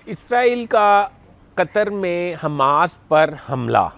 Israel का Qatar में Hamas पर हमला,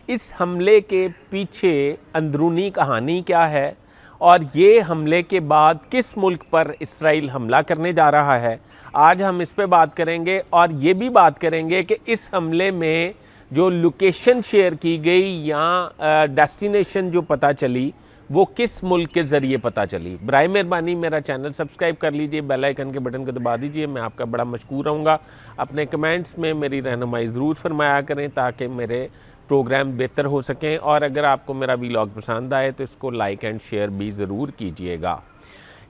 इस हमले के पीछे अंदरूनी कहानी क्या है और ये हमले के बाद किस मुल्क पर इसराइल हमला करने जा रहा है, आज हम इस पे बात करेंगे। और ये भी बात करेंगे कि इस हमले में जो लोकेशन शेयर की गई या डेस्टिनेशन जो पता चली वो किस मुल्क के ज़रिए पता चली। बराए मेहरबानी मेरा चैनल सब्सक्राइब कर लीजिए, बेल आइकन के बटन को दबा दीजिए। मैं आपका बड़ा मशकूर रहूँगा। अपने कमेंट्स में मेरी रहनुमाई ज़रूर फरमाया करें ताकि मेरे प्रोग्राम बेहतर हो सकें। और अगर आपको मेरा व्लॉग पसंद आए तो इसको लाइक एंड शेयर भी ज़रूर कीजिएगा।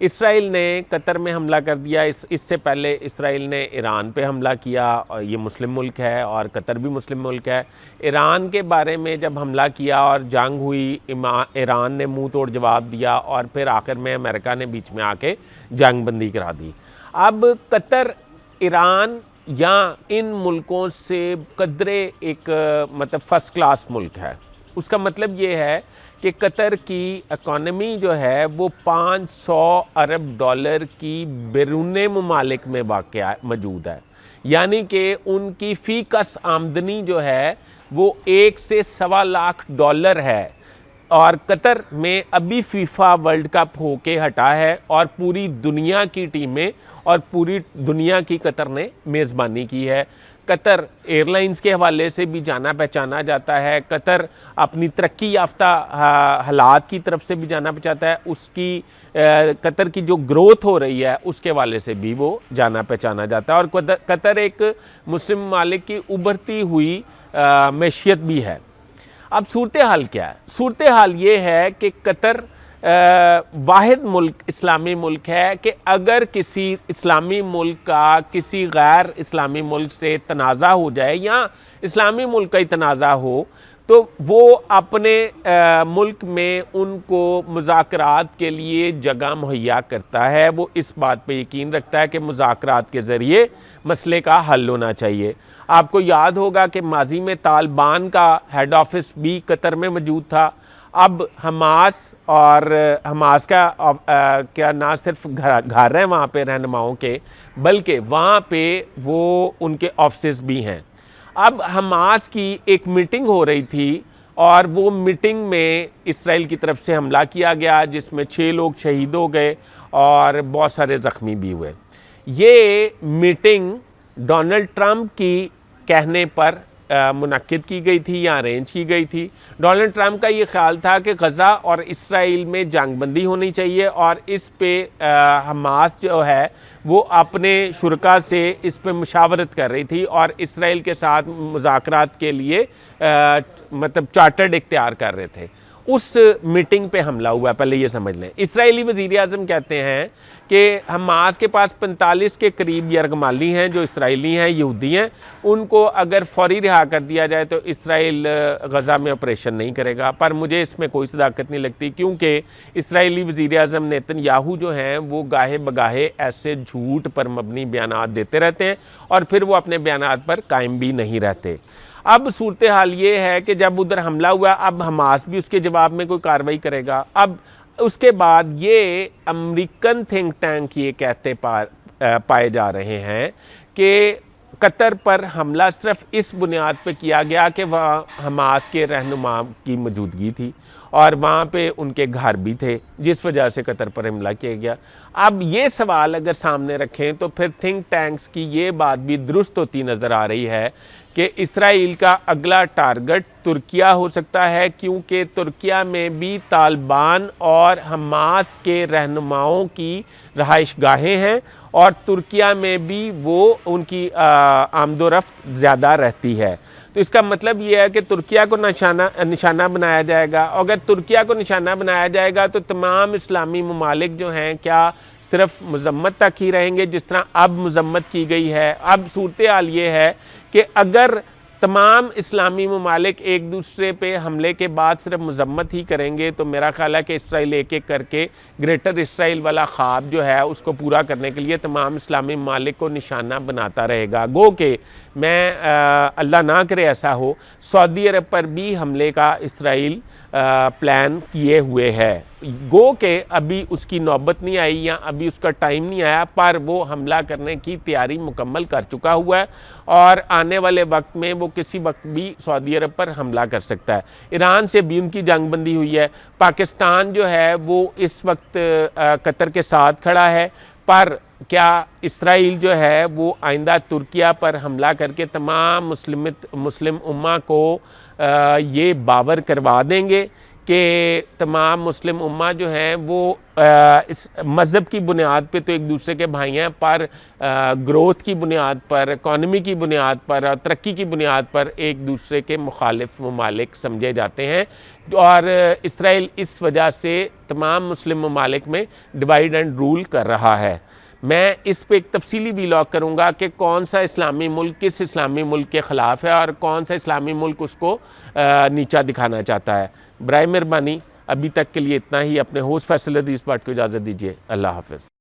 इसराइल ने कतर में हमला कर दिया। इससे पहले इसराइल ने ईरान पे हमला किया, और ये मुस्लिम मुल्क है और कतर भी मुस्लिम मुल्क है। ईरान के बारे में जब हमला किया और जंग हुई, ईरान ने मुंह तोड़ जवाब दिया और फिर आखिर में अमेरिका ने बीच में आके जंग बंदी करा दी। अब कतर, ईरान या इन मुल्कों से कदरे एक मतलब फ़र्स्ट क्लास मुल्क है। उसका मतलब ये है कि कतर की इकॉनमी जो है वो 500 अरब डॉलर की बैरून मुमालिक में वाक़या मौजूद है। यानी कि उनकी फ़ी कस आमदनी जो है वो 1 से सवा लाख डॉलर है। और कतर में अभी फीफा वर्ल्ड कप होके हटा है और पूरी दुनिया की टीमें और पूरी दुनिया की कतर ने मेज़बानी की है। कतर एयरलाइंस के हवाले से भी जाना पहचाना जाता है। कतर अपनी तरक्की याफ्ता हालात की तरफ से भी जाना पहचाता है। उसकी कतर की जो ग्रोथ हो रही है उसके हवाले से भी वो जाना पहचाना जाता है। और कतर एक मुस्लिम ममालिक की उभरती हुई मैशियत भी है। अब सूरत हाल क्या है? सूरत हाल ये है कि कतर वाहिद मुल्क इस्लामी मुल्क है कि अगर किसी इस्लामी मुल्क का किसी गैर इस्लामी मुल्क से तनाज़ा हो जाए या इस्लामी मुल्क का ही तनाज़ा हो तो वो अपने मुल्क में उनको मुज़ाकरात के लिए जगह मुहैया करता है। वो इस बात पे यकीन रखता है कि मुज़ाकरात के ज़रिए मसले का हल होना चाहिए। आपको याद होगा कि माजी में तालिबान का हेड ऑफिस भी कतर में मौजूद था। अब हमास और हमास का क्या ना सिर्फ घर हैं वहाँ पे रहनुमाओं के, बल्कि वहाँ पे वो उनके ऑफिस भी हैं। अब हमास की एक मीटिंग हो रही थी और वो मीटिंग में इसराइल की तरफ से हमला किया गया जिसमें 6 लोग शहीद हो गए और बहुत सारे ज़ख्मी भी हुए। ये मीटिंग डोनाल्ड ट्रंप की कहने पर मुनक्किद की गई थी या अरेंज की गई थी। डोनाल्ड ट्रंप का ये ख्याल था कि गज़ा और इसराइल में जंगबंदी होनी चाहिए और इस पे हमास जो है वो अपने शुरका से इस पे मुशावरत कर रही थी और इसराइल के साथ मुज़ाकरात के लिए मतलब चार्टर्ड इख्तियार कर रहे थे। उस मीटिंग पे हमला हुआ, पहले ये समझ लें। इस्राएली वज़ीर आज़म कहते हैं कि हमास के पास 45 के करीब यरगमाली हैं जो इसराइली हैं, यहूदी हैं। उनको अगर फौरी रिहा कर दिया जाए तो इसराइल गज़ा में ऑपरेशन नहीं करेगा। पर मुझे इसमें कोई सदाकत नहीं लगती क्योंकि इसराइली वज़ीर आज़म नेतन्याहू जो हैं वो गाहे बगाहे ऐसे झूठ पर मबनी बयानात देते रहते हैं और फिर वो अपने बयानात पर कायम भी नहीं रहते। अब सूरत हाल ये है कि जब उधर हमला हुआ, अब हमास भी उसके जवाब में कोई कार्रवाई करेगा। अब उसके बाद ये अमेरिकन थिंक टैंक ये कहते पाए जा रहे हैं कि कतर पर हमला सिर्फ इस बुनियाद पे किया गया कि वहाँ हमास के रहनुमा की मौजूदगी थी और वहाँ पे उनके घर भी थे जिस वजह से कतर पर हमला किया गया। अब ये सवाल अगर सामने रखें तो फिर थिंक टैंक्स की ये बात भी दुरुस्त होती नज़र आ रही है कि इसराइल का अगला टारगेट तुर्किया हो सकता है क्योंकि तुर्किया में भी तालिबान और हमास के रहनुमाओं की रहाइश गाहें हैं और तुर्किया में भी वो उनकी आमदोरफ्त ज़्यादा रहती है। तो इसका मतलब ये है कि तुर्किया को निशाना बनाया जाएगा। अगर तुर्किया को निशाना बनाया जाएगा तो तमाम इस्लामी ममालिक जो हैं क्या सिर्फ मजम्मत तक ही रहेंगे जिस तरह अब मजम्मत की गई है। अब सूरत हाल ये है कि अगर तमाम इस्लामी ममालिक एक दूसरे पे हमले के बाद सिर्फ मजम्मत ही करेंगे तो मेरा ख्याल है कि इसराइल एक एक करके ग्रेटर इसराइल वाला ख्वाब जो है उसको पूरा करने के लिए तमाम इस्लामी ममालिक को निशाना बनाता रहेगा। गो के मैं अल्लाह ना करे ऐसा हो, सऊदी अरब पर भी हमले का इसराइल प्लान किए हुए है। गो के अभी उसकी नौबत नहीं आई या अभी उसका टाइम नहीं आया, पर वो हमला करने की तैयारी मुकम्मल कर चुका हुआ है और आने वाले वक्त में वो किसी वक्त भी सऊदी अरब पर हमला कर सकता है। ईरान से भी उनकी जंग बंदी हुई है। पाकिस्तान जो है वो इस वक्त कतर के साथ खड़ा है, पर क्या इसराइल जो है वो आइंदा तुर्किया पर हमला करके तमाम मुस्लिम उम्मा को ये बावर करवा देंगे कि तमाम मुस्लिम उम्मा जो हैं वो इस मज़हब की बुनियाद पे तो एक दूसरे के भाई हैं, पर ग्रोथ की बुनियाद पर, इकॉनमी की बुनियाद पर और तरक्की की बुनियाद पर एक दूसरे के मुखालिफ ममालिक समझे जाते हैं। और इसराइल इस वजह से तमाम मुस्लिम ममालिक में डिवाइड एंड रूल कर रहा है। मैं इस पे एक तफसीली व्लॉग करूँगा कि कौन सा इस्लामी मुल्क किस इस्लामी मुल्क के ख़िलाफ़ है और कौन सा इस्लामी मुल्क उसको नीचा दिखाना चाहता है। बराए मेहरबानी अभी तक के लिए इतना ही। अपने होस्ट फैसल हदीस पार्ट को इजाज़त दीजिए। अल्लाह हाफ़िज़।